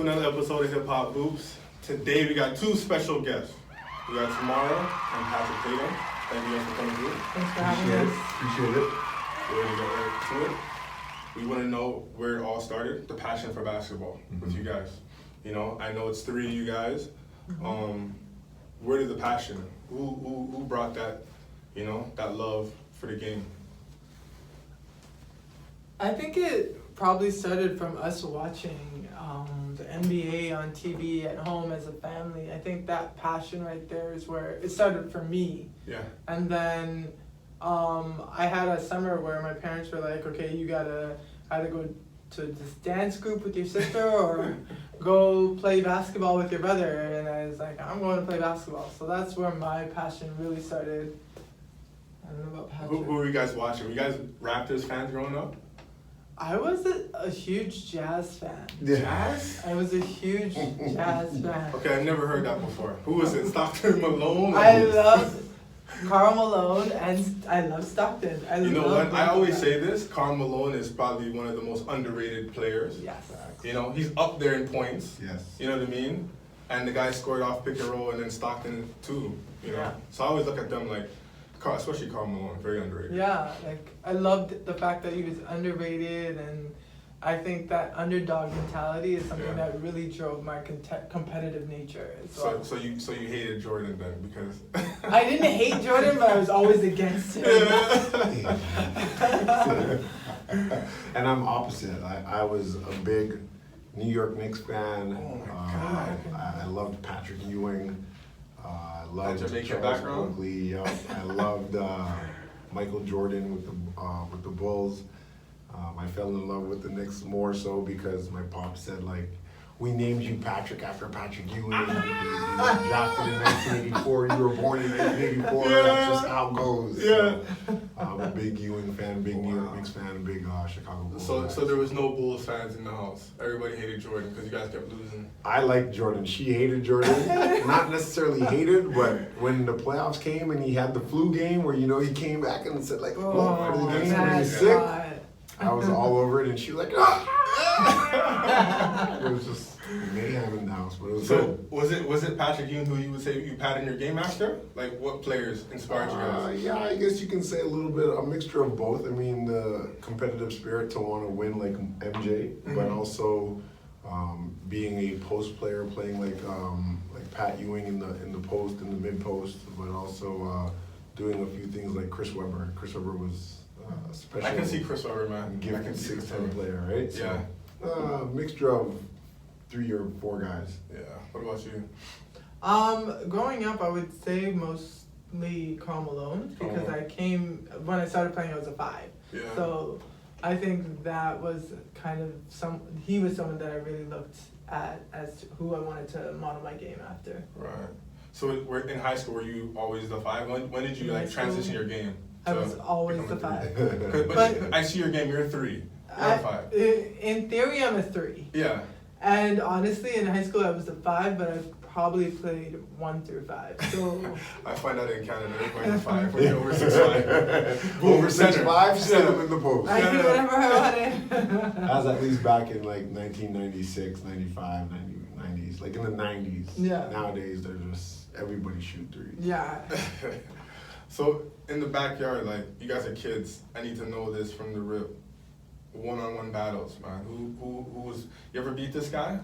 another episode of Hip Hop Hoops. Today we got two special guests. We got Tamara and Patrick Tatum. Thank you guys for coming through. Thanks for having us. Appreciate it. We're ready to get right to it. We want to know where it all started, the passion for basketball with you guys. You know, I know it's three of you guys. Where did the passion? Who brought that, you know, that love for the game? I think it probably started from us watching the NBA on TV at home as a family. I think that passion right there is where it started for me. Yeah. And then I had a summer where my parents were like, okay, you gotta either go to this dance group with your sister or go play basketball with your brother. And I was like, I'm going to play basketball. So that's where my passion really started. I don't know about Patrick. Who were you guys watching? Were you guys Raptors fans growing up? I was a huge jazz fan. Yeah. Jazz? I was a huge jazz fan. Okay, I've never heard that before. Who was it? Stockton Malone? I loved Karl Malone and I love Stockton. You know what? I always say this. Karl Malone is probably one of the most underrated players. Yes. You know, he's up there in points. Yes. You know what I mean? And the guy scored off pick and roll and then Stockton too. You know? Yeah. So I always look at them like, especially Karl Malone, very underrated. Yeah, like I loved the fact that he was underrated, and I think that underdog mentality is something that really drove my competitive nature as well. So you hated Jordan then because I didn't hate Jordan, but I was always against him. And I'm opposite. I was a big New York Knicks fan. Oh my God. I loved Patrick Ewing. I loved Jamaican Charles background? Oakley. Yep. I loved Michael Jordan with the Bulls. I fell in love with the Knicks more so because my pop said, like, we named you Patrick after Patrick Ewing. You were drafted in 1984. You were born in 1984. Yeah. That's just how it goes. Yeah. So, I'm a big Ewing fan, big New York Knicks fan, big Chicago Bulls fan. So there was no Bulls fans in the house. Everybody hated Jordan because you guys kept losing. I liked Jordan. She hated Jordan. Not necessarily hated, but when the playoffs came and he had the flu game where, you know, he came back and said, like, after the game when he's sick, I was all over it, and she was like, ah! It was just mayhem in the house, but it was good. Was it Patrick Ewing who you would say you patterned your game after? Like, what players inspired you guys? Yeah, I guess you can say a little bit, a mixture of both. I mean, the competitive spirit to want to win like MJ, but also being a post player, playing like Pat Ewing in the post, in the mid post, but also doing a few things like Chris Webber. Chris Webber was special. I can see Chris Webber, man. Give I can see 6'10" player, right? Yeah. So, mixture of 3 or 4 guys. Yeah. What about you? Growing up, I would say mostly Karl Malone because when I started playing, I was a 5. Yeah. So I think that was kind of he was someone that I really looked at as who I wanted to model my game after. Right. So in high school, were you always the 5? When did you like transition your game? I was always the 5. But I see your game, you're a 3. You're a 5. In theory, I'm a 3. Yeah. And honestly, in high school, I was a 5, but I probably played 1 through 5. So I find out in Canada, everybody's a 5 when you're over 6'5". Over 6'5", stick them in the post. I do whatever I wanted. That was at least back in like 1996, 95, 90s, like in the 90s. Yeah. Nowadays, they're just, everybody shoot threes. Yeah. So in the backyard, like you guys are kids. I need to know this from the rip. One-on-one battles, man. Who was? You ever beat this guy?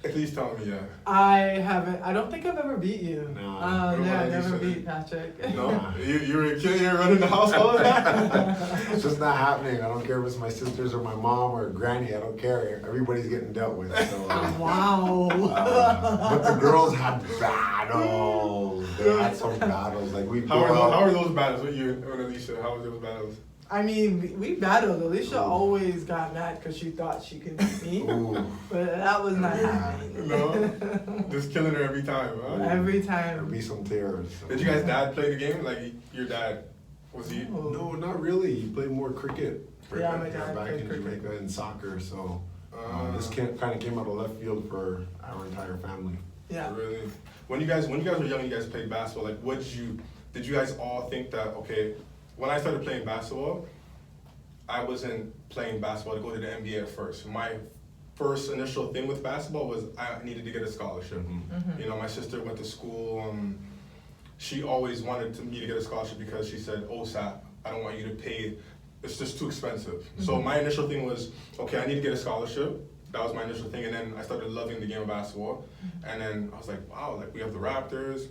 Please tell me, yeah. I haven't. I don't think I've ever beat you. No. I never beat Patrick. No, you were a kid. You were running the house all the time. It's just not happening. I don't care if it's my sisters or my mom or granny. I don't care. Everybody's getting dealt with. So, Wow. but the girls had battles. They had some battles. Like How were those battles? What you and Alicia? How were those battles? I mean, we battled. Alicia always got mad because she thought she could beat me. Ooh. But that was not happening. No? Just killing her every time, huh? Every There'd time. be some tears. So. Did you guys' dad play the game? Like, your dad, was he? No, not really. He played more cricket. Yeah, my dad back played in cricket. Jamaica and soccer. So this kind of came out of left field for our entire family. Yeah. Really? When you guys were young, you guys played basketball. Like, did you guys all think that, okay, when I started playing basketball, I wasn't playing basketball to go to the NBA at first. My first initial thing with basketball was I needed to get a scholarship. You know, my sister went to school. She always wanted me to get a scholarship because she said, OSAP, I don't want you to pay. It's just too expensive. So my initial thing was, okay, I need to get a scholarship. That was my initial thing. And then I started loving the game of basketball. And then I was like, wow, like we have the Raptors.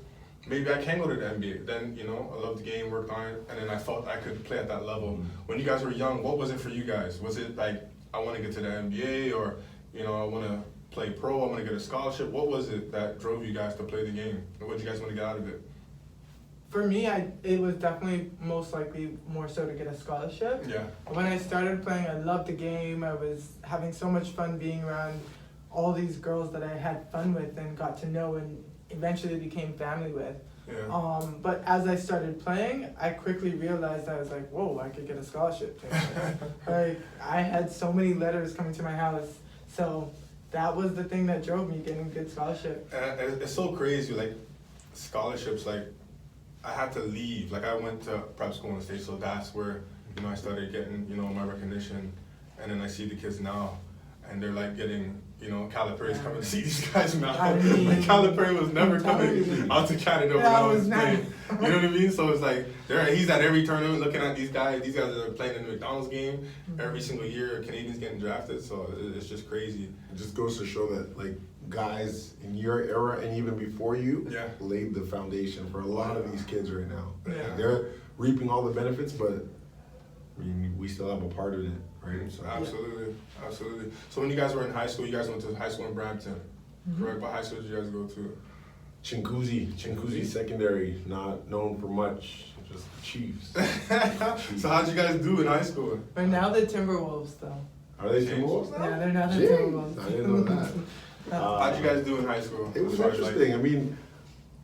Maybe I can go to the NBA. Then, you know, I loved the game, worked on it, and then I felt I could play at that level. When you guys were young, what was it for you guys? Was it like, I want to get to the NBA, or, you know, I want to play pro, I want to get a scholarship? What was it that drove you guys to play the game? And what did you guys want to get out of it? For me, it was definitely most likely more so to get a scholarship. Yeah. When I started playing, I loved the game. I was having so much fun being around all these girls that I had fun with and got to know and eventually became family with. Yeah. But as I started playing, I quickly realized I was like, whoa, I could get a scholarship. Like, I had so many letters coming to my house. So that was the thing that drove me getting a good scholarship. And it's so crazy, like, scholarships, like, I had to leave. Like, I went to prep school in the States, so that's where, you know, I started getting, you know, my recognition. And then I see the kids now, and they're like getting, you know, Calipari's coming to see these guys now. I mean, like Calipari was never coming out to Canada when I was not. playing. You know what I mean? So it's like he's at every tournament looking at these guys. These guys are playing in the McDonald's game every single year. Canadians getting drafted, so it's just crazy. It just goes to show that like guys in your era and even before you laid the foundation for a lot of these kids right now. Yeah. They're reaping all the benefits, but I mean, we still have a part of it, right? So, Absolutely. So when you guys were in high school, you guys went to high school in Brampton, correct? What high school did you guys go to? Chinguzi Secondary, not known for much, just the Chiefs. So how'd you guys do in high school? But now the Timberwolves, though. Are they Timberwolves now? Yeah, they're now the Jeez, Timberwolves. I didn't know that. How'd you guys do in high school? It was interesting. I mean,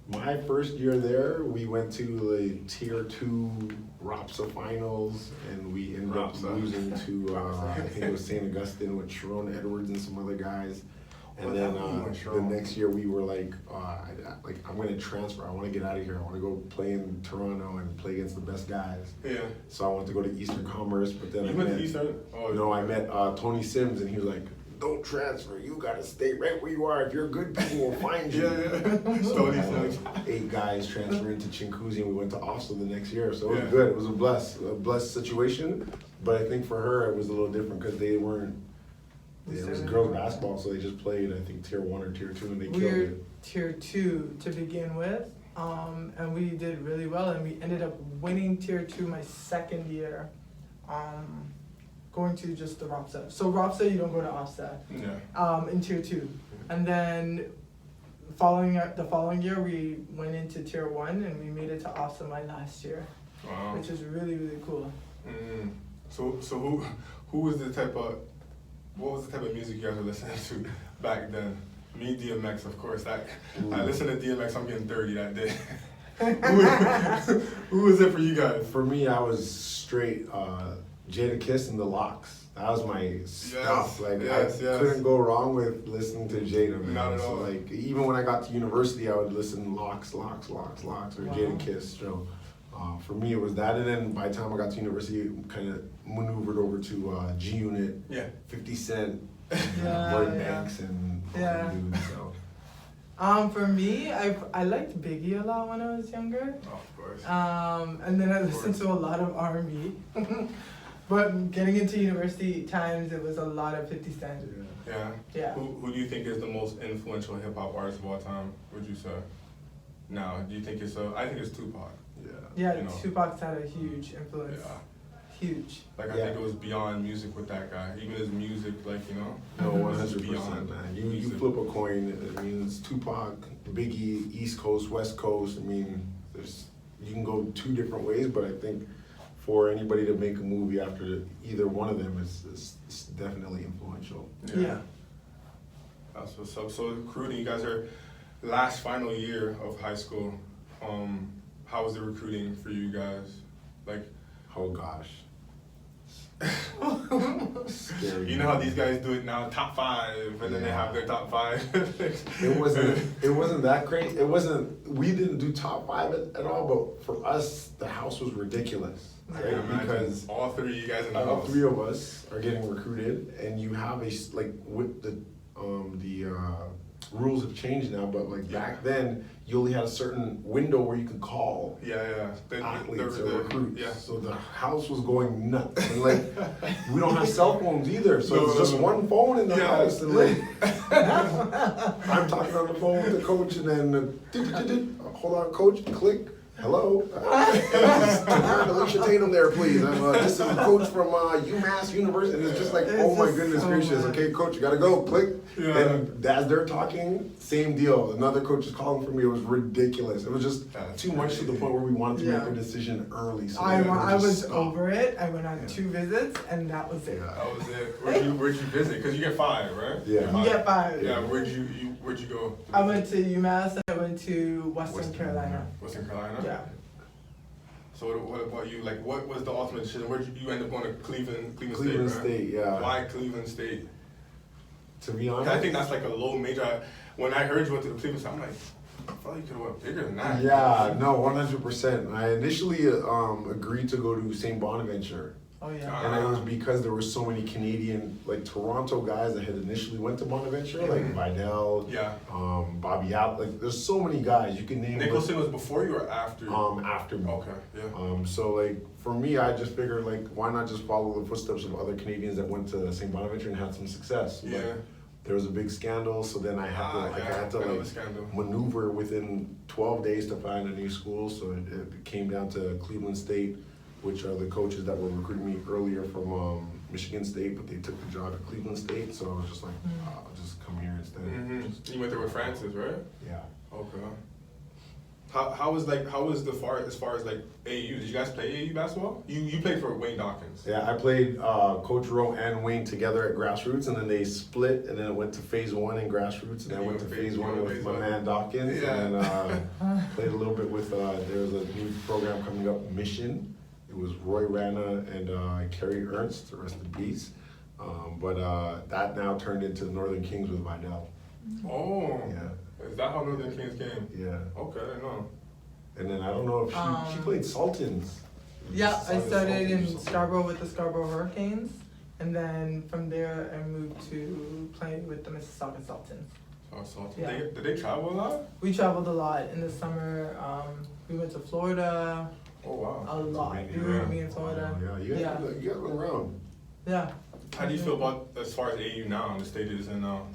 my first year there, we went to the Tier 2 ROPSA finals, and we ended up losing to, I think it was St. Augustine with Sharon Edwards and some other guys. And then the next year we were like, I'm going to transfer. I want to get out of here. I want to go play in Toronto and play against the best guys. Yeah. So I wanted to go to Eastern Commerce, but then I met Tony Sims, and he was like, don't transfer. You got to stay right where you are. If you're good, people will find you. Tony Sims. 8 guys transferred into Chinguzi, and we went to Oslo the next year. So it was good. It was a blessed situation. But I think for her, it was a little different because they weren't. It was girls basketball, so they just played, I think, Tier 1 or Tier 2, and they killed it. We were Tier 2 to begin with, and we did really well, and we ended up winning Tier 2 my second year, going to just the ROPSA. So ROPSA, you don't go to OFSA in Tier 2. And then the following year, we went into Tier 1, and we made it to OFSA my last year, which is really, really cool. So who was the type of... What was the type of music you guys were listening to back then? Me, DMX, of course. I listened to DMX, I'm getting 30 that day. Who was it for you guys? For me, I was straight Jada Kiss and the Locks. That was my stuff. I couldn't go wrong with listening to Jada, man. Not at all. So like, even when I got to university, I would listen to Locks, or Jada Kiss. So for me, it was that. And then by the time I got to university, kind of maneuvered over to G Unit, 50 Cent, Lloyd Banks, and all them dudes. So. For me, I liked Biggie a lot when I was younger. Of course. And then I listened to a lot of R&B. But getting into university times, it was a lot of 50 Cent. Yeah. Who do you think is the most influential hip hop artist of all time? Would you say? Now, do you think I think it's Tupac. Yeah, you know. Tupac's had a huge influence. Huge. Like, I think it was beyond music with that guy. Even his music, like, you know. No, 100%, man. You flip a coin. I mean, it's Tupac, Biggie, East Coast, West Coast. I mean, you can go 2 different ways, but I think for anybody to make a movie after either one of them is definitely influential. Yeah. That's what's up. So, recruiting, you guys are last final year of high school. How was the recruiting for you guys? Like, oh gosh, Scary. You know how these guys do it now, top 5, and then they have their top 5. It wasn't that great. We didn't do top 5 at all, but for us, the house was ridiculous, right? Yeah, Because all 3 of you guys in the all house. 3 of us are getting recruited, and you have with the rules have changed now, but like back then, you only had a certain window where you could call Yeah. athletes or recruits. Yeah. So the house was going nuts. And like, we don't have cell phones either, so it's just No. one phone in the Yeah. house. And like, I'm talking on the phone with the coach, and then hold on, coach, click. Hello, Alicia Tatum there, please. This is the coach from UMass University. And it's just like, oh my goodness gracious. Okay, coach, you gotta go. Click. Yeah. And as they're talking, same deal. Another coach is calling for me. It was ridiculous. It was just That's too much to the crazy. point where we wanted to Yeah. make a decision early. So I just was stopped. over it. I went on 2 visits, and that was it. Yeah. That was it. Where'd you visit? Because you get 5, right? Yeah. Get You get 5. Yeah, where'd you go? I went to UMass, and I went to Western Carolina. Western Carolina? Yeah. So what about you? Like, what was the ultimate decision? Where'd you end up going to Cleveland Cleveland State, right? State, yeah. Why Cleveland State? To be honest, I think that's like a low major. When I heard you went to the Cleveland State, I'm like, I thought you could have went bigger than that. Yeah, no, 100%. I initially agreed to go to St. Bonaventure. Oh yeah. And it was because there were so many Canadian, like Toronto guys that had initially went to Bonaventure, like Vidal, Yeah. Bobby App. Like, there's so many guys you can name. Nicholson was before you or after? After me. Okay, yeah. So like for me, I just figured like why not just follow the footsteps of other Canadians that went to St. Bonaventure and had some success. But Yeah. there was a big scandal, so then I had to I know the scandal. maneuver within 12 days to find a new school. So it came down to Cleveland State, which are the coaches that were recruiting me earlier from Michigan State, but they took the job at Cleveland State. So I was just like, I'll just come here instead. Mm-hmm. You went there with Francis, right? Yeah. Okay. How was as far as like AAU? Did you guys play AAU basketball? You played for Wayne Dawkins. Yeah, I played Coach Rowe and Wayne together at grassroots, and then they split, and then it went to phase 1 in grassroots, and I went to phase 1 with my man Dawkins, and played a little bit with, there was a new program coming up, Mission. It was Roy Rana and Kerry Ernst, the rest of the beats. But that now turned into Northern Kings with Vidal. Oh. Yeah. Is that how Northern Kings came? Yeah. Okay, I know. And then I don't know if she played Sultans. Yeah, I started in Sultans. Scarborough with the Scarborough Hurricanes, and then from there I moved to play with the Mississauga Sultans. Oh, so Yeah. did they travel a lot? We traveled a lot in the summer. We went to Florida Oh wow. a lot. We were me in Florida. Yeah, you guys went around. Yeah. How do you feel about as far as AAU now and the stages and now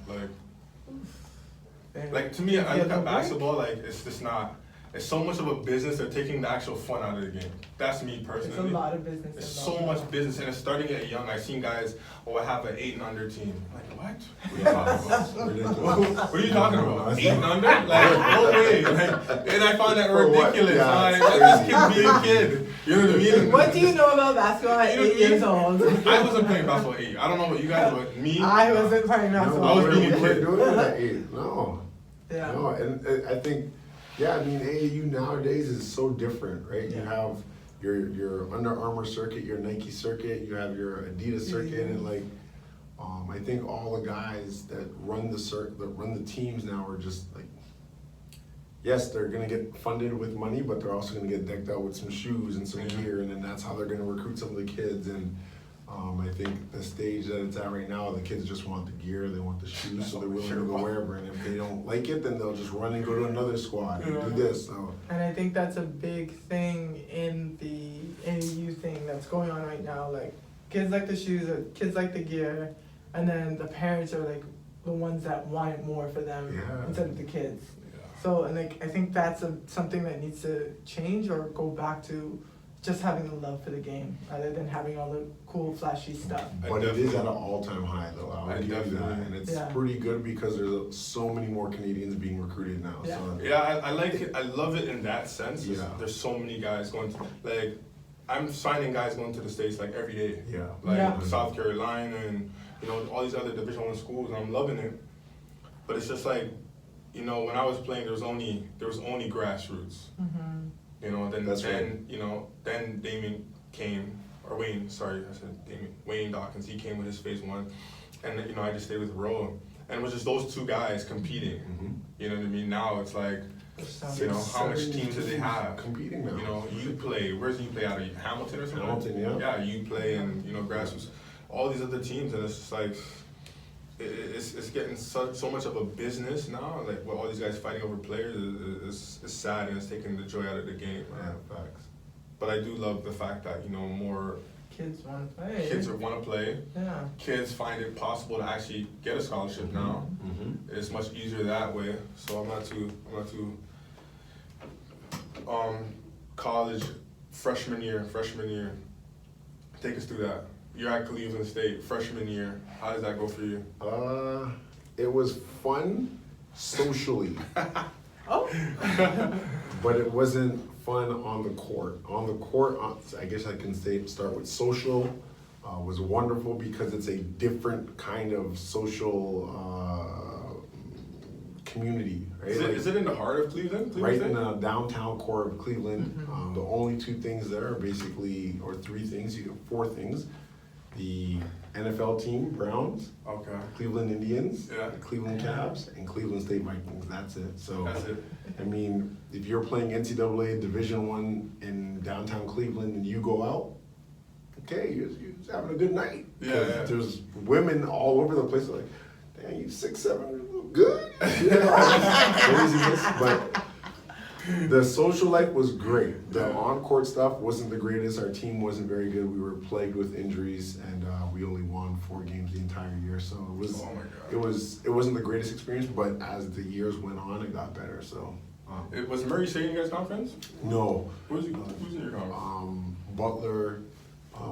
like to me I look at basketball like it's just not. It's so much of a business. They're taking the actual fun out of the game. That's me personally. It's a lot of business. It's involved. so much business, and it's starting at young. I've seen guys, I have an 8 and under team. Like, what? What are you talking about? Ridiculous. What are you talking about? 8 and under? Like, no way. Like, and I find that For what? ridiculous. Yeah, Like, it's let this crazy. kid be a kid. You know what I mean? What do you know about basketball at You know 8 years what old? I wasn't playing basketball at 8. I don't know about you guys, but me. I wasn't playing No, basketball. I was we being a weren't kid. doing it at 8. No. Yeah. No, and I think, yeah, I mean, AAU nowadays is so different, right? You Yeah. have your Under Armour circuit, your Nike circuit, you have your Adidas circuit, and like, I think all the guys that run the teams now are just like, yes, they're gonna get funded with money, but they're also gonna get decked out with some shoes and some gear, and then that's how they're gonna recruit some of the kids. And I think the stage that it's at right now, the kids just want the gear, they want the shoes, so they're willing to go wherever. And if they don't like it, then they'll just run and go to another squad and do this. So And I think that's a big thing in the AAU thing that's going on right now. Like, kids like the shoes, or kids like the gear, and then the parents are like the ones that want it more for them Yeah. instead of the kids. So, and like, I think that's something that needs to change or go back to just having the love for the game rather than having all the cool, flashy stuff. but it is at an all-time high, though. I would give you that, and it's Yeah. pretty good because there's so many more Canadians being recruited now. Yeah. So Yeah, I like it. I love it in that sense. Yeah. There's so many guys going to, like, I'm signing guys going to the States like every day. yeah, Like Yeah. South Carolina and, all these other Division I schools, and I'm loving it. But it's just like, when I was playing, there was only grassroots. Mm-hmm. Then That's then Damon came, or Wayne, sorry, I said Damien, Wayne Dawkins, he came with his phase 1. And, you know, I just stayed with Ro. And it was just those two guys competing. You know what I mean? Now it's like, you know, how much teams do they have? Competing now. You know, you play, where's you play out of? Hamilton or something? Hamilton, yeah. Yeah, you play and, you know, grassroots, all these other teams, and it's just like, it's getting so much of a business now, like with all these guys fighting over players, it's sad and it's taking the joy out of the game. Yeah, facts. But I do love the fact that, you know, more Kids want to play. kids want to play. Yeah. Kids find it possible to actually get a scholarship now. It's much easier that way. So I'm not too college freshman year. Take us through that. You're at Cleveland State freshman year. How does that go for you? It was fun socially, Oh. but it wasn't fun on the court. On the court, I guess I can start with social. Was wonderful because it's a different kind of social community. Right? Is it in the heart of Cleveland? Right in the downtown core of Cleveland. The only two things there are basically, or three things, you have four things. The NFL team, Browns, Okay. Cleveland Indians, Yeah. the Cleveland Cavs, and Cleveland State Vikings. That's it. So, That's it. I mean, if you're playing NCAA Division I in downtown Cleveland and you go out, okay, you're just having a good night. Yeah. There's women all over the place like, damn, you 6'7", you look good. You know, craziness, but the social life was great. The on-court stuff wasn't the greatest. Our team wasn't very good. We were plagued with injuries, and we only won 4 games the entire year. So it was, Oh my God. it wasn't the greatest experience. But as the years went on, it got better. So Was Murray State in you guys' conference? no, Who's in your conference? Butler,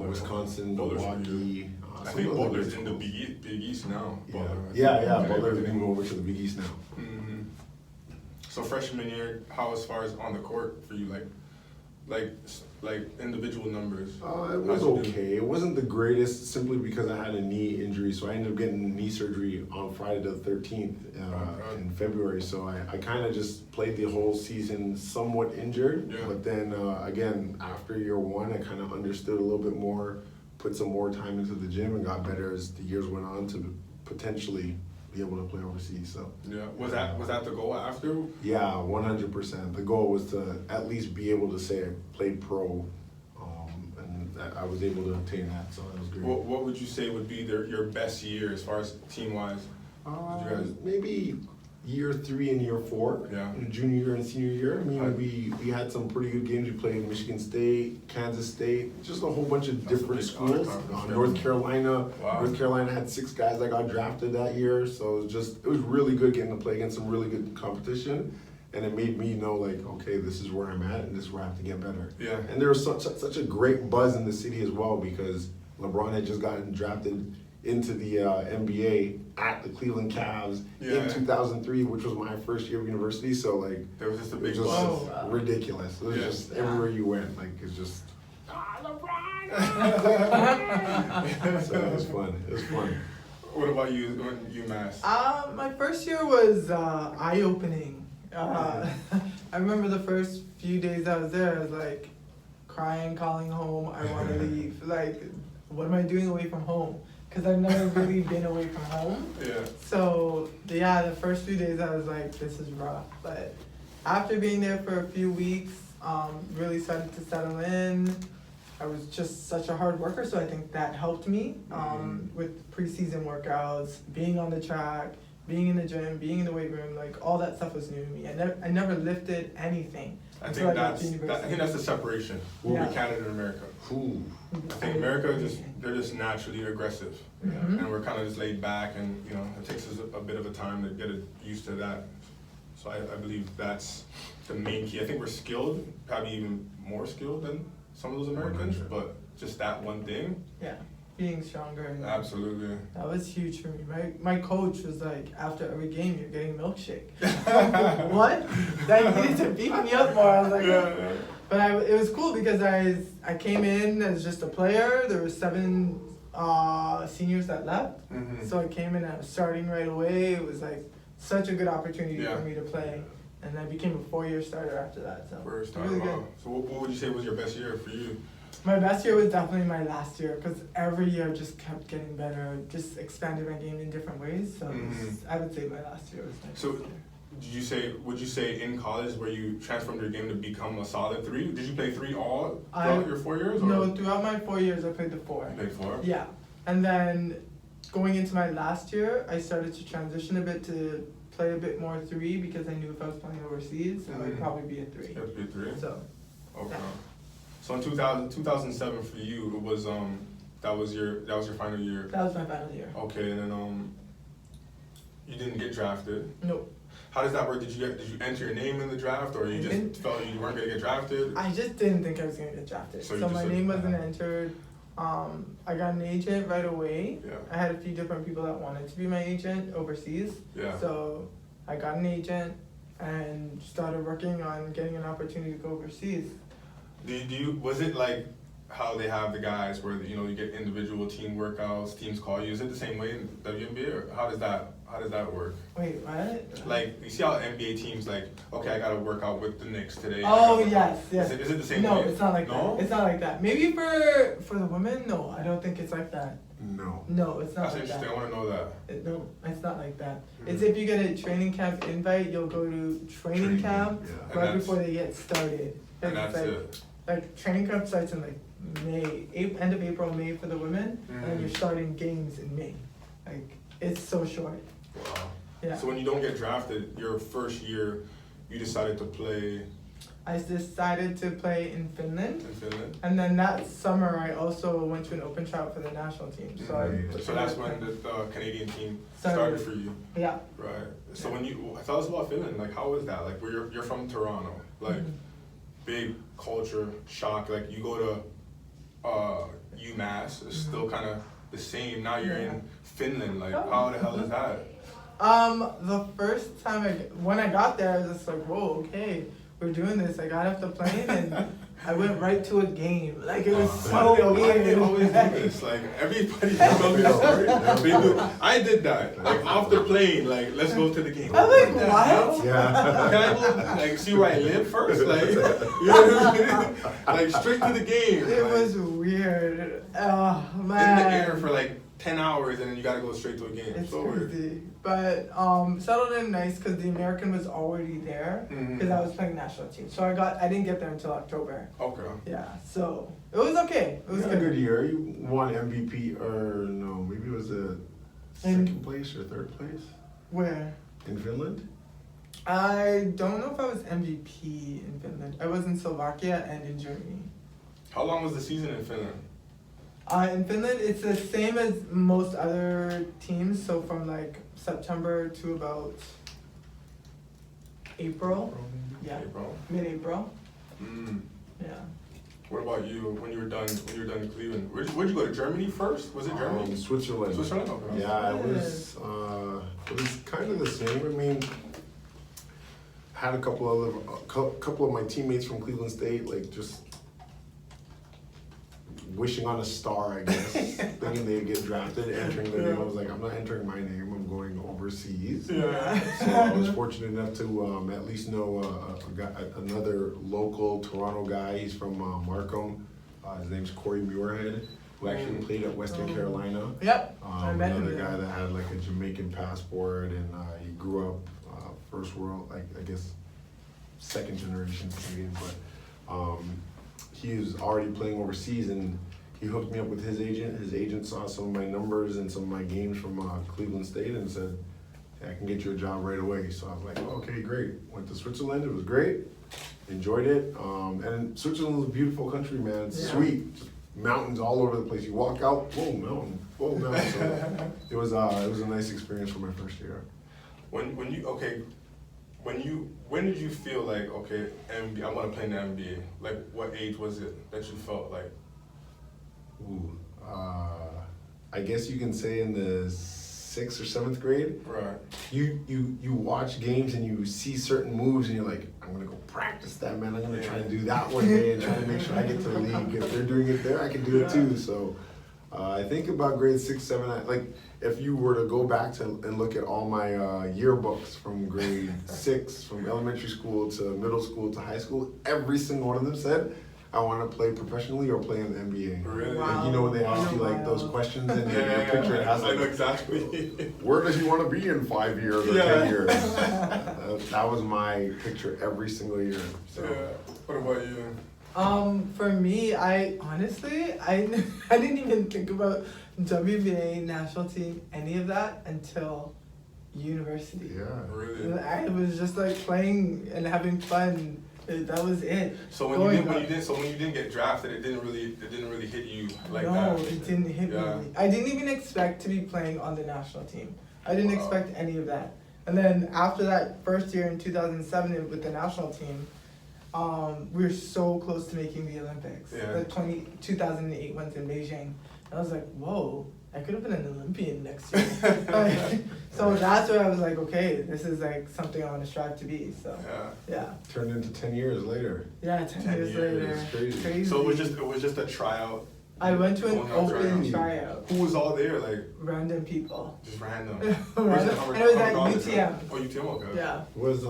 Wisconsin, Butler's Milwaukee. I some think of the Butler's other in the schools. Big East now. Yeah, Butler. yeah. Butler's moving over to the Big East now. Mhm. So freshman year, how as far as on the court for you, like individual numbers? It How'd was you do? okay. It wasn't the greatest simply because I had a knee injury. So I ended up getting knee surgery on Friday the 13th in February. So I kind of just played the whole season somewhat injured. Yeah. But then again, after year one, I kind of understood a little bit more, put some more time into the gym and got better as the years went on to potentially be able to play overseas. So Yeah, was that the goal after? yeah, 100%. The goal was to at least be able to say I played pro, and that I was able to obtain that. So that was great. What would you say would be your best year as far as team wise? you guys- Maybe year 3 and year 4, Yeah. junior year and senior year. I mean, Right. we had some pretty good games. We played Michigan State, Kansas State, just a whole bunch of That's a different big schools. conference, yeah. North Carolina. Wow. North Carolina had 6 guys that got drafted that year, so it was really good getting to play against some really good competition. And it made me know, like, okay, this is where I'm at, and this is where I have to get better. Yeah. And there was such a great buzz in the city as well because LeBron had just gotten drafted into the NBA at the Cleveland Cavs Yeah. in 2003, which was my first year of university. So like, There was just a it big was just buzz. wow. ridiculous. It was Yeah. just everywhere you went, like it's just. So it was fun. It was fun. What about you, UMass? My first year was eye-opening. I remember the first few days I was there, I was like crying, calling home, I want to leave. Like, what am I doing away from home? Because I've never really been away from home. Yeah. So, yeah, the first few days I was like, this is rough. But after being there for a few weeks, really started to settle in. I was just such a hard worker, so I think that helped me with preseason workouts, being on the track, being in the gym, being in the weight room, like all that stuff was new to me. I never lifted anything. I until think got to I university. think that's the separation Yeah. between Canada and America. Ooh. I think America they're just naturally aggressive, Mhm. and we're kind of just laid back, and it takes us a bit of a time to get used to that. So I believe that's the main key. I think we're skilled, probably even more skilled than some of those Americans, 100. but just that one thing, Yeah, being stronger. And absolutely. that was huge for me. My coach was like, after every game, you're getting a milkshake. What? That needed to beat me up more. I was like, Yeah. But it was cool because I came in as just a player. There were 7 seniors that left. Mhm. So I came in and I was starting right away. It was like such a good opportunity Yeah. for me to play. and I became a 4-year starter after that. So First really time, good. wow. So what would you say was your best year for you? My best year was definitely my last year because every year just kept getting better, just expanded my game in different ways. So I would say my last year was my So best year. would you say in college where you transformed your game to become a solid 3? Did you play 3 all I- throughout your 4 years? Or? No, throughout my 4 years, I played the 4. You played 4? Yeah, and then going into my last year, I started to transition a bit to play a bit more 3 because I knew if I was playing overseas, it would probably be a 3. You have to be 3? So, Okay. yeah. So in 2007 for you, it was that was your final year. That was my final year. Okay, and then you didn't get drafted. Nope. How does that work? Did you enter your name in the draft, or you I just didn't. felt you weren't gonna get drafted? I just didn't think I was gonna get drafted. So So, you my just name said- wasn't entered. I got an agent right away. Yeah. I had a few different people that wanted to be my agent overseas. Yeah. So I got an agent and started working on getting an opportunity to go overseas. Was it like how they have the guys where you get individual team workouts, teams call you? Is it the same way in WNBA, or how does that work? Wait, what? Like you see how NBA teams like, okay, I gotta work out with the Knicks today. Oh, I gotta work yes, out. yes. Is it the same No, way? it's not like No? that. It's not like that. Maybe for the women, no, I don't think it's like that. No. No, it's not That's like interesting. that. I want to know that. No, it's not like that. Mhm. It's if you get a training camp invite, you'll go to training Training, camp yeah. And right that's- before they get started. And It's that's like, it. Like training camp starts in like May, end of April, May for the women, and then Mhm. you're starting games in May. Like it's so short. Wow. Yeah. So when you don't get drafted, your first year, you decided to play I decided to play in Finland, in Finland. and then that summer I also went to an open tryout for the national team. So So that's when the Canadian team Started. started for you, yeah. right? So Yeah. when you tell us about Finland, like how was that? Like you're from Toronto, like Mhm. big culture shock. Like you go to UMass, it's still kind of the same. Now you're in Finland. Like Oh. how the hell is that? The first time when I got there, I was just like, whoa, okay, we're doing this. I got off the plane and I went right to a game. Like it was so Why do they weird. always do this? Like everybody tells me the story. They do. I did that. Like off the plane, like let's go to the game. I'm like, the what? hell? Yeah. Can I go like see where I live first? Like you know what I mean? Like straight to the game. It like, was weird. Oh in man. the air for like 10 hours and then you gotta go straight to a game. It's so weird. crazy. But settled in nice because the American was already there Mhm. because I was playing national team. So I didn't get there until October. Okay. Yeah. So it was okay. It was You had a good. good year. You won MVP, or no, maybe it was a second place or third place Where? in Finland. I don't know if I was MVP in Finland. I was in Slovakia and in Germany. How long was the season in Finland? In Finland, it's the same as most other teams. So from like September to about April. Yeah. April. Mid-April. Mm. Yeah. What about you when you were done in Cleveland? Where'd you go to Germany first? Was it Germany? Switzerland. Switzerland? Okay. Yeah, it was kind of the same. I mean, had a couple of my teammates from Cleveland State, like just wishing on a star, I guess, thinking they'd get drafted, entering the game. I was like, I'm not entering my name. I'm going overseas. Yeah. So I was fortunate enough to at least know another local Toronto guy. He's from Markham. His name's Corey Muirhead, who actually played at Western Carolina. Yep. I met him Another there. guy that had like a Jamaican passport, and he grew up first world, like I guess second generation Canadian, but he was already playing overseas, and he hooked me up with his agent. His agent saw some of my numbers and some of my games from Cleveland State and said, hey, I can get you a job right away. So I was like, okay, great. Went to Switzerland. It was great. Enjoyed it. And Switzerland's a beautiful country, man. It's Yeah. sweet. Just mountains all over the place. You walk out, whoa, mountain, whoa, mountain. So it was a nice experience for my first year. When did you feel like, okay, I want to play in the NBA? Like what age was it that you felt like? Ooh, I guess you can say in the 6th or 7th grade. Right. You watch games and you see certain moves and you're like, I'm gonna go practice that, man. I'm gonna try and do that one day and try to make sure I get to the league. If they're doing it there, I can do it too. So I think about grade 6, 7, like if you were to go back to and look at all my yearbooks from grade 6, from elementary school to middle school to high school, every single one of them said, I want to play professionally or play in the NBA. Really? Like, you know when they ask you like those questions and your picture it has I know like, exactly. where does he want to be in 5 years or 10 years? That was my picture every single year. So. Yeah. What about you? For me, I honestly, I didn't even think about WBA, national team, any of that until university. Yeah. Really? I was just like playing and having fun. That was it. So when you didn't get drafted, it didn't really hit you like no, that. No, it didn't hit me. I didn't even expect to be playing on the national team. I didn't expect any of that. And then after that first year in 2007 with the national team, we were so close to making the Olympics. Yeah. The 2008 ones in Beijing. And I was like, whoa, I could have been an Olympian next year. So that's where I was like, okay, this is like something I want to strive to be. So yeah. Turned into 10 years later. Yeah, 10 years later. It's crazy. So it was just a tryout. I went to an open tryout. Who was all there? Like random people. just random. Random. And it was at UTM. Oh, UTM, okay. Yeah. Was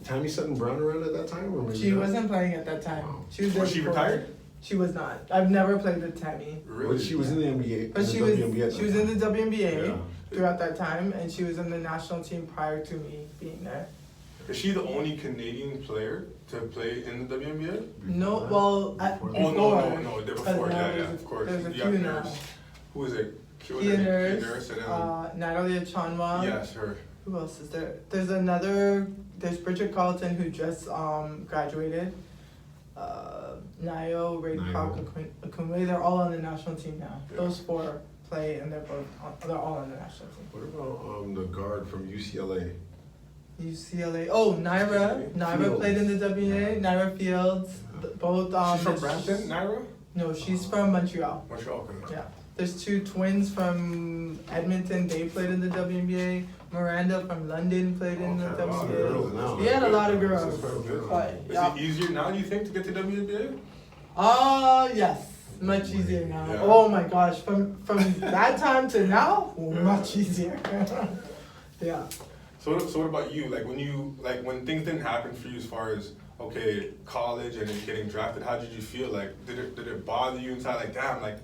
Tammy Sutton Brown around at that time? Or maybe She not? wasn't playing at that time. Wow. She was she retired? She was not. I've never played with Tammy. Really? But she was in the NBA. But she was in the WNBA Yeah. throughout that time, and she was in the national team prior to me being there. Is she the only Canadian player to play in the WNBA? No, well, Before that. before. No, before, yeah, of course. There's a You got few now. Nurse. Who is it? Kia Nurse, and then, Natalia Chanwa. yes, her. Who else is there? There's Bridget Carlton who just graduated. Nayo, Ray Park, Akunwe, they're all on the national team now. Yeah. Those four play and they're all on the national team. What about the guard from UCLA? UCLA. Oh, Naira. Naira Fields. played in the WNBA. Naira Fields. Both. She's from Brampton, Naira? No, she's from Montreal. Montreal, okay. Yeah. There's two twins from Edmonton. They played in the WNBA. Miranda from London played in the Okay, wow, WNBA. girls now. We had a lot of This girls. is quite good. But, yeah. Is it easier now, do you think, to get to WNBA? Yes. Much easier now. Yeah. Oh my gosh. From that time to now, much easier. Yeah. So what about you? Like when things didn't happen for you as far as okay, college and then getting drafted, how did you feel? Like did it bother you inside? Like damn, like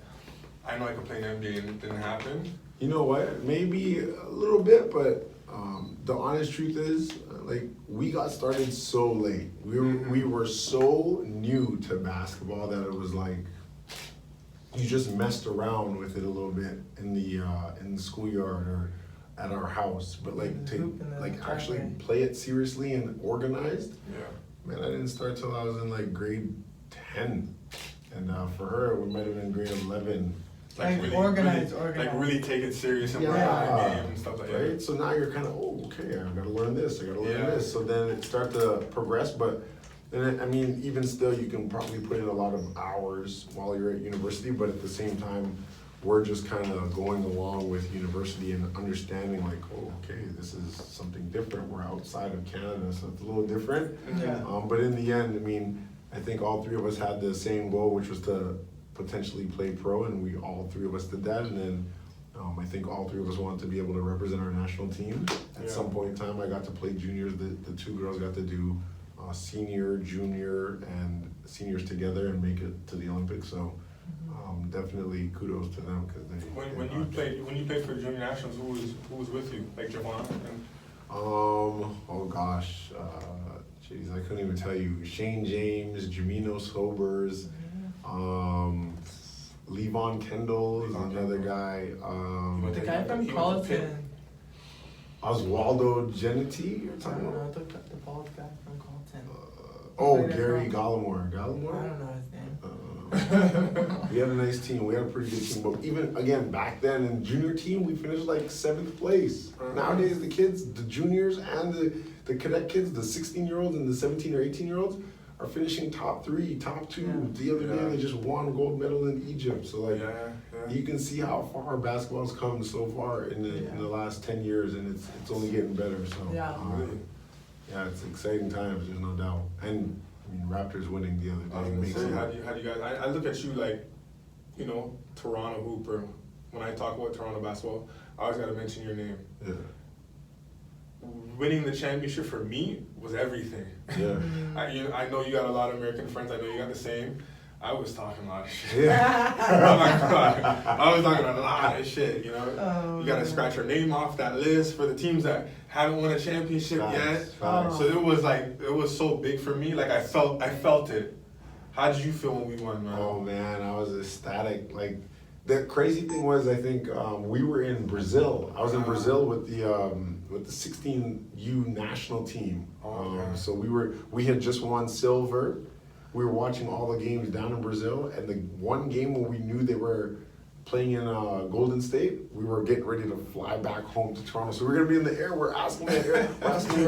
I know I could play in the NBA and it didn't happen. You know what? Maybe a little bit, but the honest truth is, like we got started so late. We were so new to basketball that it was like you just messed around with it a little bit in the schoolyard or at our house, but like to actually play it seriously and organized. Yeah. Man, I didn't start till I was in like grade 10, and for her it might have been grade 11. Like organized. Like really take it serious and Yeah. work on the game and stuff like that. Right? So now you're kind of, okay, I gotta learn this, I gotta learn Yeah. this. So then it start to progress, but then I mean, even still, you can probably put in a lot of hours while you're at university, but at the same time, we're just kind of going along with university and understanding like, oh, okay, this is something different. We're outside of Canada, so it's a little different. Yeah. But in the end, I mean, I think all three of us had the same goal, which was to potentially play pro, and we all three of us did that. And then I think all three of us wanted to be able to represent our national team. At some point in time, I got to play juniors. The two girls got to do senior, junior, and seniors together and make it to the Olympics. So definitely kudos to them because they. When you played for junior nationals, who was with you? Like Javon? Oh gosh, jeez, I couldn't even tell you. Shane James, Jamino Sobers, Levon Kendall is another guy. The guy from Carleton. Oswaldo Geneti or I something. don't know, the bald guy from Carleton. Gary Gallimore. I don't know his name. We had a nice team. We had a pretty good team. But even, again, back then in junior team, we finished like 7th place. Nowadays, the kids, the juniors and the cadet kids, the 16-year-olds and the 17 or 18-year-olds are finishing top 3, top 2. Yeah. The other day, they just won gold medal in Egypt. So, like, Yeah. you can see how far basketball's come so far in the last 10 years, and it's only getting better. So, Yeah. yeah, it's exciting times, there's no doubt. And I mean, Raptors winning the I other was day gonna makes say, it. how do you guys? I look at you like, Toronto hooper, when I talk about Toronto basketball, I always got to mention your name. Yeah. Winning the championship for me was everything. Yeah. I know you got a lot of American friends. I know you got the same. I was talking a lot of shit. Yeah. I'm not gonna lie. I was talking a lot of shit. You Oh, gotta scratch your name off that list for the teams that haven't won a championship yet. Facts. So it was so big for me. Like I felt it. How did you feel when we won, man? Oh man, I was ecstatic. Like the crazy thing was, I think we were in Brazil. I was in Brazil with the 16U national team. So we had just won silver. We were watching all the games down in Brazil, and the one game when we knew they were playing in Golden State, we were getting ready to fly back home to Toronto. So we're gonna be in the air. We're asking Air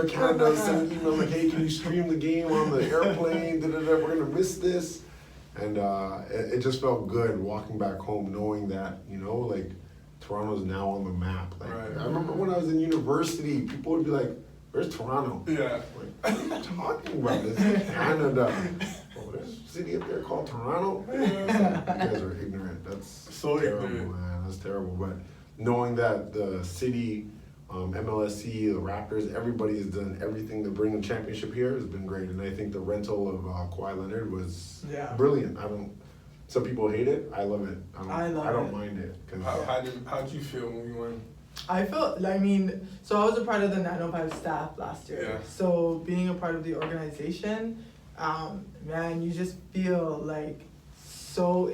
Canada, sending emails like, "Hey, can you stream the game on the airplane? We're gonna miss this." And it just felt good walking back home, knowing that like Toronto's now on the map. Like Right. I remember when I was in university, people would be like, "Where's Toronto?" Yeah. Like, what are you talking about? This is Canada. Oh, there's a city up there called Toronto. You guys are ignorant. That's So terrible, ignorant. man. That's terrible. But knowing that the city, MLSC, the Raptors, everybody has done everything to bring the championship here has been great. And I think the rental of Kawhi Leonard was brilliant. Some people hate it. I love it. I don't mind it. How did you feel when we won? I felt, so I was a part of the 905 staff last year. Yeah. So being a part of the organization, man, you just feel like so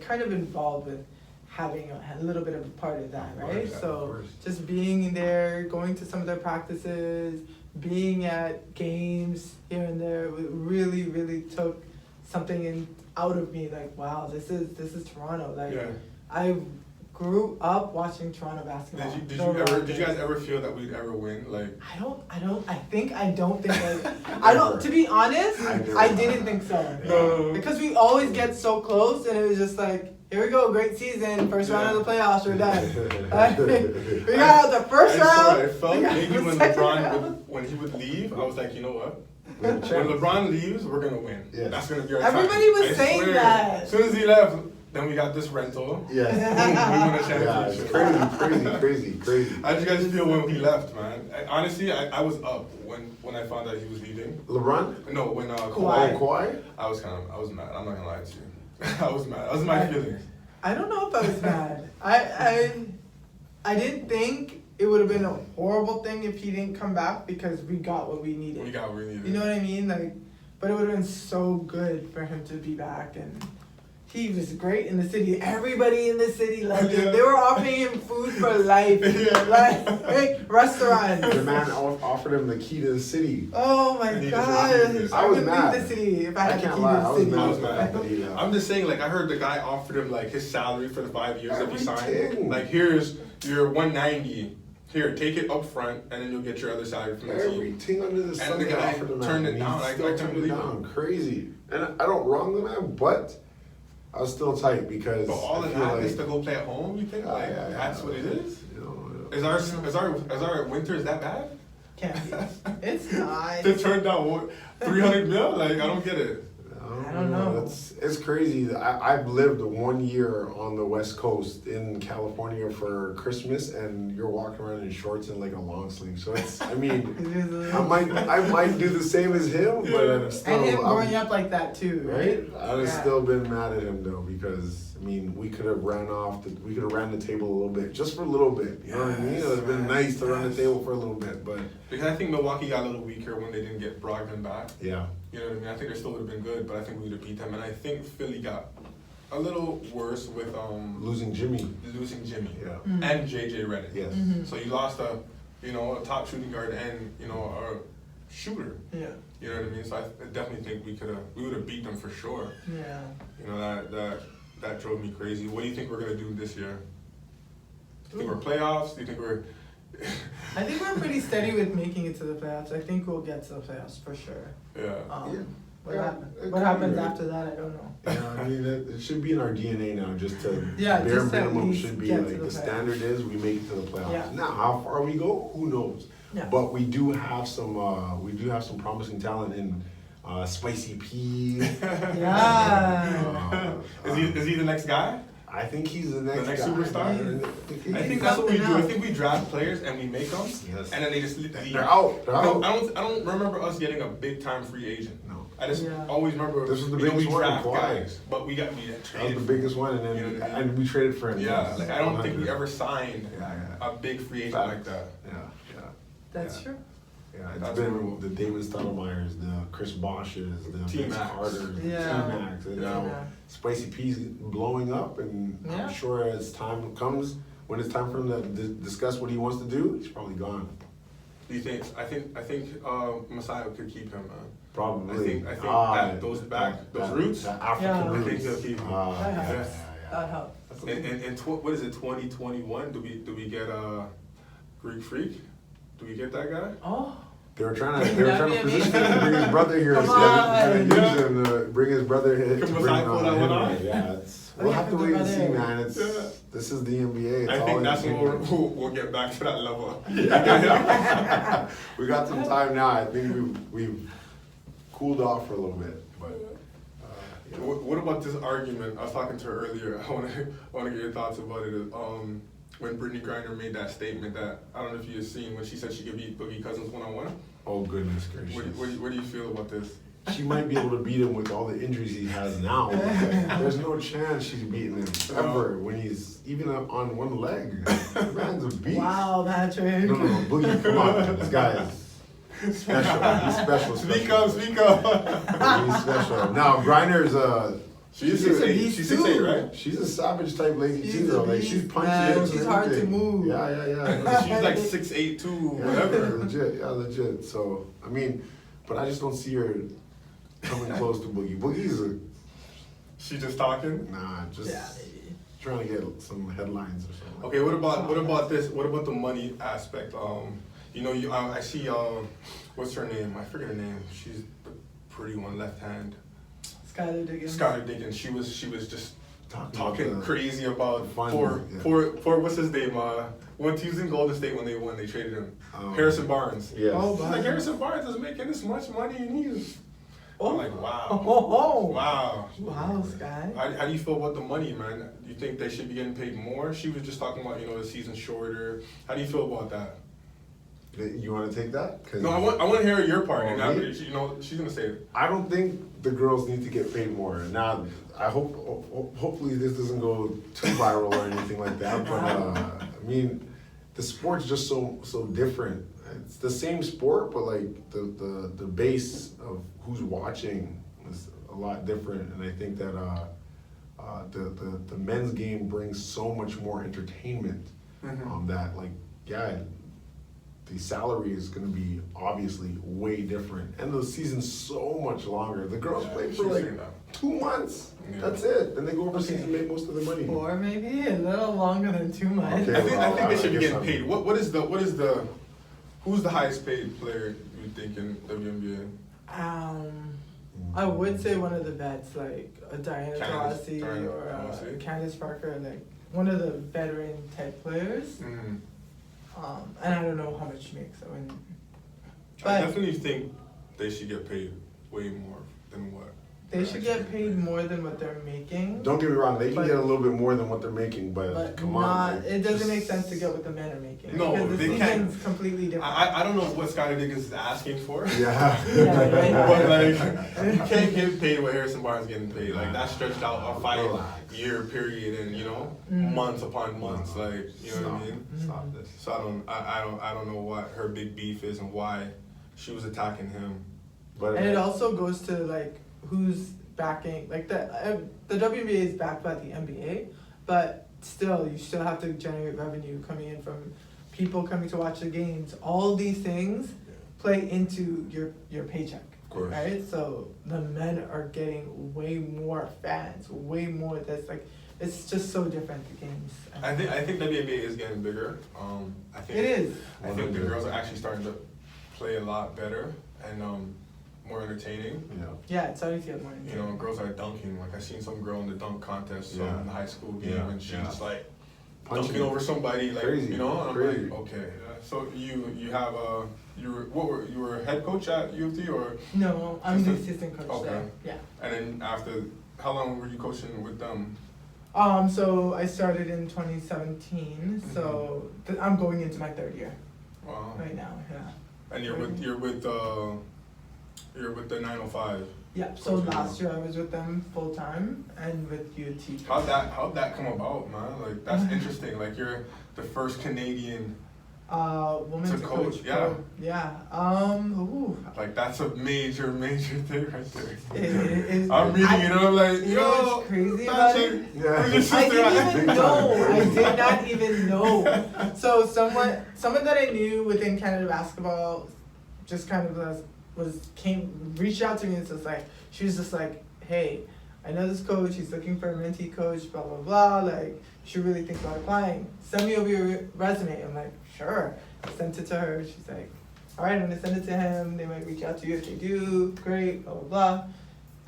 kind of involved with having a little bit of a part of that, right? Yeah, so just being in there, going to some of their practices, being at games here and there, it really, really took something out of me. Like, wow, this is Toronto. Like, I grew up watching Toronto basketball. Did you guys ever feel that we'd ever win? Like I don't think to be honest, I didn't think so. No. Because we always get so close, and it was just like, here we go, great season, first round of the playoffs, we're done. We got out the first round. I felt maybe when LeBron when he would leave, I was like, you know what? When LeBron leaves, we're gonna win. Yes. That's gonna be our Everybody time. was I saying swear. that. As soon as he left, then we got this rental. Yes. We won a Yeah, it's championship. crazy. How did you guys feel when he left, man? Honestly, I was up when I found out he was leaving. LeBron? No, when Kawhi. Kawhi? I was mad. I'm not gonna lie to you. I was mad. That was my feelings. I don't know if I was mad. I didn't think it would have been a horrible thing if he didn't come back, because we got what we needed. We got what we needed. You know what I mean? Like, but it would have been so good for him to be back, and he was great in the city. Everybody in the city loved him. They were offering him food for life. Restaurants. The man offered him the key to the city. Oh my And he gosh. just I was would mad. leave the city if I had the can't key lie, to I the was city. mad. I was mad. Yeah. I'm just saying, like, I heard the guy offered him like his salary for the 5 years if he signed. Everything. Like, here's your 190. Here, take it up front, and then you'll get your other salary from the team. Everything under the sun. the they guy offered him turned that, it and he down. I still couldn't turned it believe down. it. Crazy. And I don't wrong the man, but I was still tight because But all I of feel that like, is to go play at home. You think like yeah, that's what it is? you know, Is our winters that bad? Can't be. It's not. To turn down what, 300 mil? Like, I don't get it. I don't know. It's crazy. I've lived 1 year on the West Coast in California for Christmas, and you're walking around in shorts and like a long sleeve. So it's, I mean, I might do the same as him, but I'm still. And him growing up like that too, right? I would still been mad at him though, because I mean we could have ran the table a little bit, just for a little bit. You know what I mean? It would have been nice to run the table for a little bit, but Because I think Milwaukee got a little weaker when they didn't get Brogdon back. yeah. You know what I mean? I think they still would have been good, but I think we would have beat them. And I think Philly got a little worse with Losing Jimmy. Yeah. And JJ Redick. Yes. So you lost a top shooting guard and a shooter. Yeah. You know what I mean? So I definitely think we would have beat them for sure. Yeah. You know that drove me crazy. What do you think we're gonna do this year? Do you think we're playoffs? Do you think we're I think we're pretty steady with making it to the playoffs. I think we'll get to the playoffs for sure. Yeah. What happens after that, I don't know. Yeah, I mean, it should be in our DNA now. Just to Yeah, bare just at minimum least should be get to like the the playoffs. standard is we make it to the playoffs. Yeah. Now, how far we go, who knows? Yeah. But we do have some promising talent in Spicy P. Yeah. Is he the next guy? I think he's the next, next guy. superstar? I I think think that's what we do. I something think we draft players and we make them, Yes. and then they just leave. they're out. They're out. I don't remember us getting a big time free agent. No. I just Yeah. always remember This was the you know, we biggest one, draft Kawhi. guys, but we That was traded. the biggest one, and then You know what I mean? and we traded for him. Yeah, yes. like I don't think we 100. ever signed Yeah. a big free agent Facts. like that. Yeah, yeah. That's Yeah. true. Yeah, it's That's been brutal. the David Stoudemire's, the Chris Bosches, the Vince T-Max. Carters, the Yeah. T-Max, and Yeah. now Yeah. Spicy P's blowing up, and Yeah. I'm sure as time comes, when it's time for him to discuss what he wants to do, he's probably gone. Do you think? I think Messiah could keep him, man. Probably. I think that those roots. the African Yeah. roots. I think he'll keep him. That yeah, helps. yeah. That helps. And what is it? 2021? Do we get Greek Freak? Do we get that guy? Oh. They were trying to That'd be position him amazing. to bring his brother here. Come so they're on. gonna use him to bring his brother here. Can to bring Messiah pull that one him. off? Yeah, we'll have to wait and see, man. This is the NBA. It's I all think that's when entertainment. we'll get back to that level. We got some time now. I think we've cooled off for a little bit, but yeah. What about this argument? I was talking to her earlier. I want to get your thoughts about it. When Brittany Griner made that statement that I don't know if you've seen when she said she could beat Boogie Cousins 1-on-1. Oh goodness gracious! What do you feel about this? She might be able to beat him with all the injuries he has now. There's no chance she's beating him ever when he's even up on one leg. The man's a beast. Wow, Patrick. No, Boogie, come on, man. This guy is special. He's special. Speak up. He's special. Now, Griner's She's She's a 6'8", beast she's too. 6'8", right? she's a savage type lady She's too, a though. Like beast, she's punchy. man. and She's hard to everything. move. Yeah. She's like 6'8", too, Yeah, whatever. legit. So I mean, but I just don't see her coming close to Boogie. Boogie's She just talking. just Yeah, maybe. trying to get some headlines or something. Okay, what about this? What about the money aspect? I see what's her name? I forget her name. She's the pretty one, left hand. Skylar Diggins. Skylar Diggins. She was just talking about the crazy about fun, for what's his name? When he was in Golden State when they won, they traded him. Harrison Barnes. Yes. Oh, She's like Harrison Barnes is making this much money and he's. I'm like, wow. Oh. Wow. Wow, Sky. How do you feel about the money, man? Do you think they should be getting paid more? She was just talking about, the season shorter. How do you feel about that? You want to take that? 'Cause No, I want to hear your part. And me? after, she's gonna say it. I don't think the girls need to get paid more. Now, I hopefully this doesn't go too viral or anything like that. But I mean, the sport's just so different. It's the same sport, but like the base of who's watching is a lot different. And I think that the men's game brings so much more entertainment. That the salary is going to be obviously way different, and the season's so much longer. The girls play for she's like saying that. 2 months. Yeah. That's it. Then they go overseas and make most of the money. Or maybe a little longer than 2 months. Okay. I think they should be guess getting I'm- paid. Who's the highest paid player you think in WNBA? I would say one of the vets, like a Diana Taurasi Diana or Taurasi. Candace Parker, like one of the veteran type players. Mm-hmm. And I don't know how much she makes. I mean, I but definitely think they should get paid way more than what. they should get paid more than what they're making. Don't get me wrong, they can But- get a little bit more than what they're making, but come on. like, it doesn't just- make sense to get what the men are making. No, because the they can't. season's completely different. I don't know what Skylar Diggins is asking for. Yeah. Yeah, But like, you can't get paid what Harrison Barnes is getting paid. Like that's stretched out a 5-year period, and months upon months. Like you know what I mean. Stop this. So I don't know what her big beef is and why she was attacking him. But And it also goes to like who's backing, like the WNBA is backed by the NBA, but still you still have to generate revenue coming in from people coming to watch the games. All these things play into your paycheck, Of course. right? So the men are getting way more fans, way more. That's like it's just so different, the games. I think WNBA is getting bigger. I think It is. I think the girls are actually starting to play a lot better and more entertaining. Yeah, it's always get more. Girls are dunking. Like I seen some girl in the dunk contest Yeah. in the high school game, Yeah, and she yeah. just like Punching dunking over somebody, like Crazy, and I'm crazy. like, okay. So you have you were head coach at U of T or? No, I'm the Assistant? assistant coach Okay. there. Yeah. And then after, how long were you coaching with them? So I started in 2017, so I'm going into my 3rd year Wow. right now, yeah. And you're with the 905. Yeah, so Coaching last now. year I was with them full time and with UT. How'd that come about, man? Like that's interesting. Like you're the first Canadian. Woman To to coach, coach. yeah. Yeah. Ooh. Like that's a major thing right there. I'm reading it. I'm like, you know yo, what's crazy about it? Yeah. I didn't even know. I did not even know. So someone that I knew within Canada basketball just kind of reached out to me and was like, she was just like, hey, I know this coach, he's looking for a mentee coach, blah blah blah, like you should really think about applying. Send me over your resume. I'm like, sure. I sent it to her. She's like, alright, I'm gonna send it to him. They might reach out to you. If they do, great, blah blah blah.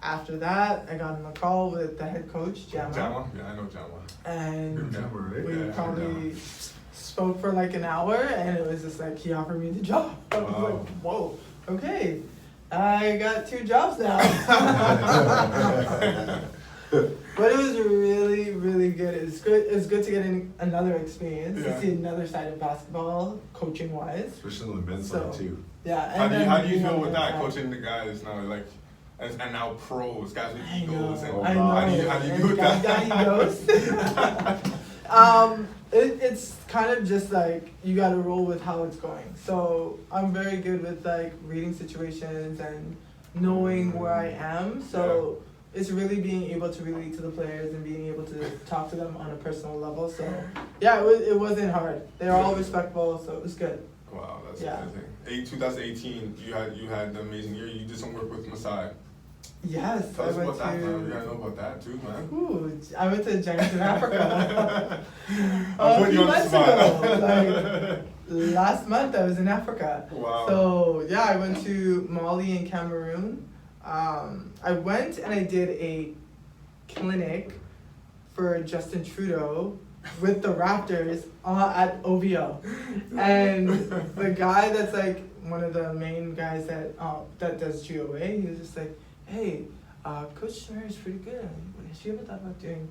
After that, I got on a call with the head coach, Jama. Jama? Yeah, I know Jama. And Jama, right? we Yeah, probably spoke for like an hour, and it was just like he offered me the job. I was Wow. like, whoa, okay, I got 2 jobs now. But it was really, really good. It's good. It's good to get another experience, Yeah. to see another side of basketball, coaching wise. Especially on the men's So- side too. Yeah. How do you being feel on with the that, side. coaching the guys now, like, and now pros, guys with I egos, know. and Oh, I know. wow. how do you do with Guys that? got egos. It's kind of just like you got to roll with how it's going. So I'm very good with like reading situations and knowing where I am. So it's really being able to relate to the players and being able to talk to them on a personal level. So yeah, it wasn't hard. They're all respectful, so it was good. Wow, that's Yeah. amazing. 2018, you had an amazing year. You did some work with Masai. Yes, Tell I us went about that, man. We to. gotta know about that too, man. Ooh, I went to Giants in Africa. I'll A put few you on the months spot. ago, like last month, I was in Africa. Wow. So yeah, I went to Mali and Cameroon. I went and I did a clinic for Justin Trudeau with the Raptors at OVO, and the guy that's like one of the main guys that does GOA, he was just like, hey, Coach Schmer is pretty good. Has she ever thought about doing,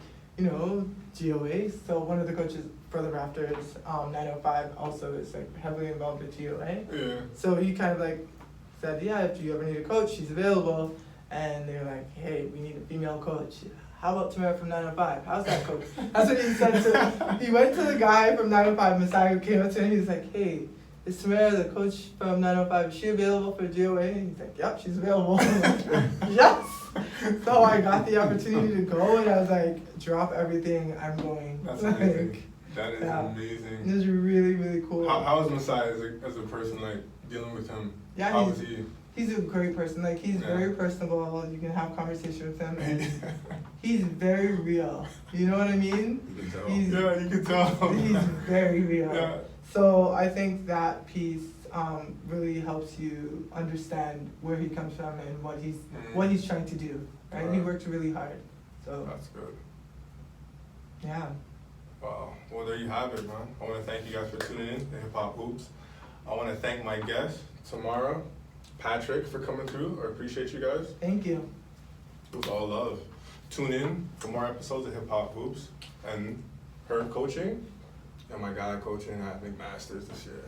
GOA? So one of the coaches for the Raptors, 905, also is like heavily involved with GOA. Yeah. So he kind of like said, yeah, if you ever need a coach, she's available. And they're like, hey, we need a female coach. How about Tamara from 905? How's that, coach? That's what he said to. He went to the guy from 905, Messiah, who came up to him. He was like, hey, is Tamara, the coach from 905, is she available for GOA? And he's like, yep, she's available. I'm like, yes. So I got the opportunity to go, and I was like, drop everything, I'm going. That's Like, amazing. That is yeah. It amazing. was really, really cool. How is Masai as a person, like, dealing with him? Yeah, How was he? He's a great person. Like, he's Yeah. very personable. You can have conversation with him. And he's very real. You know what I mean? You can tell. He's- Yeah, you can tell. He's very real. Yeah. So I think that piece really helps you understand where he comes from and what he's trying to do. Right? He Right. works really hard. So That's good. yeah. Wow. Well, there you have it, man. I want to thank you guys for tuning in to Hip Hop Hoops. I want to thank my guest, Tamara, Patrick, for coming through. I appreciate you guys. Thank you. It was all love. Tune in for more episodes of Hip Hop Hoops and her coaching and my guy coaching at McMaster's this year.